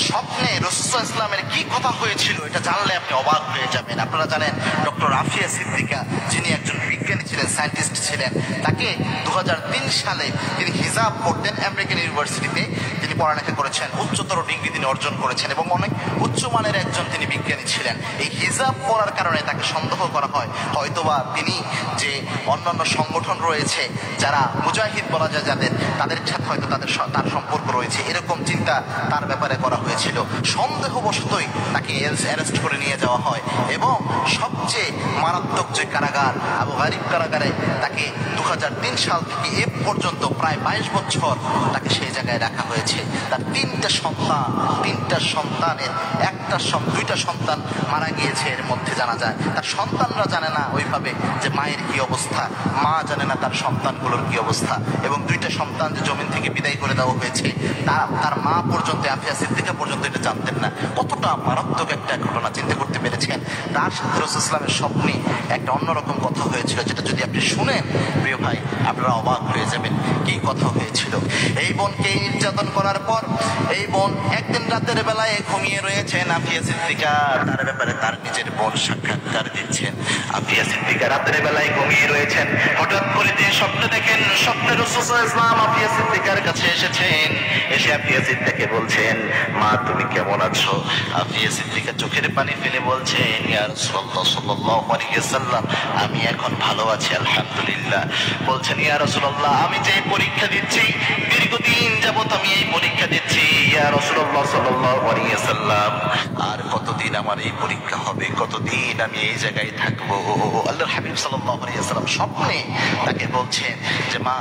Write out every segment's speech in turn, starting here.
স্বপ্নে রাসূলুল্লাহ ইসলামের কি কথা হয়েছিল এটা জানলে আপনি অবাক হয়ে যাবেন। আপনারা জানেন ডক্টর আফিয়া সিদ্দিকা, যিনি একজন বিজ্ঞানী ছিলেন, সায়েন্টিস্ট ছিলেন, তাকে 2003 সালে তিনি হিজাব পড়তেন আমেরিকান ইউনিভার্সিটিতে। তিনি পড়ালেখা করেছেন, উচ্চতর ডিগ্রি তিনি অর্জন করেছেন এবং অনেক উচ্চমানের একজন তিনি বিজ্ঞানী ছিলেন। এই হিজাব পড়ার কারণে তাকে সন্দেহ করা হয় হয়তোবা তিনি যে অন্যান্য সংগঠন রয়েছে যারা মুজাহিদ বলা যায় যাদের, তাদের সাথে হয়তো তার সম্পর্ক রয়েছে, এরকম চিন্তা তার ব্যাপারে করা হয়েছিল। সন্দেহবশতই তাকে অ্যারেস্ট করে নিয়ে যাওয়া হয় এবং সবচেয়ে মারাত্মক যে কারাগার আবু গারিব কারাগারে তাকে 2003 সাল থেকে এ পর্যন্ত প্রায় 22 বছর তাকে সেই জায়গায় রাখা হয়েছে। তার তিনটা সন্তানের দুইটা সন্তান মারা গিয়েছে এর মধ্যে জানা যায়। তার সন্তানরা জানে না ওইভাবে যে মায়ের কি অবস্থা, মা জানে না তার সন্তানগুলোর কি অবস্থা, এবং দুইটা সন্তান যে জমিন থেকে বিদায় করে দেওয়া হয়েছে তার মা পর্যন্ত, আফিয়া সিদ্দিকা পর্যন্ত এটা জানতেন না। কতটা মারাত্মক একটা ঘটনা চিন্তা করতে পেরেছেন। তার সাথে রাসূলুল্লাহ ইসলামের স্বপ্নে একটা অন্যরকম কথা হয়েছিল, যেটা যদি আপনি শুনেন প্রিয় ভাই আপনারা অবাক হয়ে যাবেন। কি কথা হয়েছিল? এই বোনকে নির্যাতন করার পর এই বোন একদিন রাতের বেলায় ঘুমিয়ে রয়েছেন। আফিয়া সিদ্দিকা তার ব্যাপারে তার নিজের বোন সাক্ষাৎকার দিচ্ছেন। আফিয়া সিদ্দিকা রাতের বেলায় ঘুমিয়ে রয়েছেন, হঠাৎ করে তিনি স্বপ্ন দেখেন, স্বপ্নে রাসূলুল্লাহ ইসলাম আফিয়া সিদ্দিকার কাছে এসেছেন। এসে আফিয়া সিদ্দিকাকে বলছেন, মা তুমি কেমন আছো? আফিয়া সিদ্দিকা চোখের পানি ফেলে বলছেন, ইয়া রাসূলুল্লাহ সাল্লাল্লাহু আলাইহি ওয়াসাল্লাম আমি এখন ভালো আছি আলহামদুলিল্লাহ। বলছেন, ইয়া রাসূলুল্লাহ আমি যে পরীক্ষা দিচ্ছি, দীর্ঘদিন যাবত আমি এই পরীক্ষা দিচ্ছি ইয়া রাসূলুল্লাহ সাল্লাল্লাহু আলাইহি ওয়াসাল্লাম, আর কতদিন আমার এই পরীক্ষা হবে, কতদিন আমি এই জায়গায় থাকবো? আল্লাহর হাবিব সাল্লাল্লাহু আলাইহি ওয়াসাল্লাম স্বপ্নে তাকে বলছেন যে মা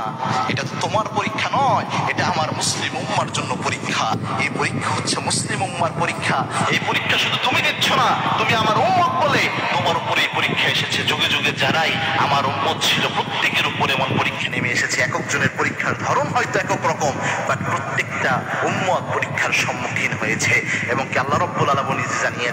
এটা তো তোমার পরীক্ষা নয়, এটা আমার মুসলিম উম্মার জন্য পরীক্ষা। এই পরীক্ষা হচ্ছে মুসলিম উম্মার পরীক্ষা। এই পরীক্ষা শুধু তুমি দিচ্ছ না, তুমি আমার উম্মত বলে তোমার উপরে এই পরীক্ষা এসেছে। যুগে যুগে যারাই আমার উম্মত ছিল প্রত্যেকের উপরে এমন পরীক্ষা নেমে এসেছে। এক একজনের পরীক্ষার ধরন হয়তো একক রকম, বাট প্রত্যেকটা উম্মত পরীক্ষার সম্মুখীন হয়েছে এবং কি আল্লাহ রাব্বুল আলামিন জানিয়ে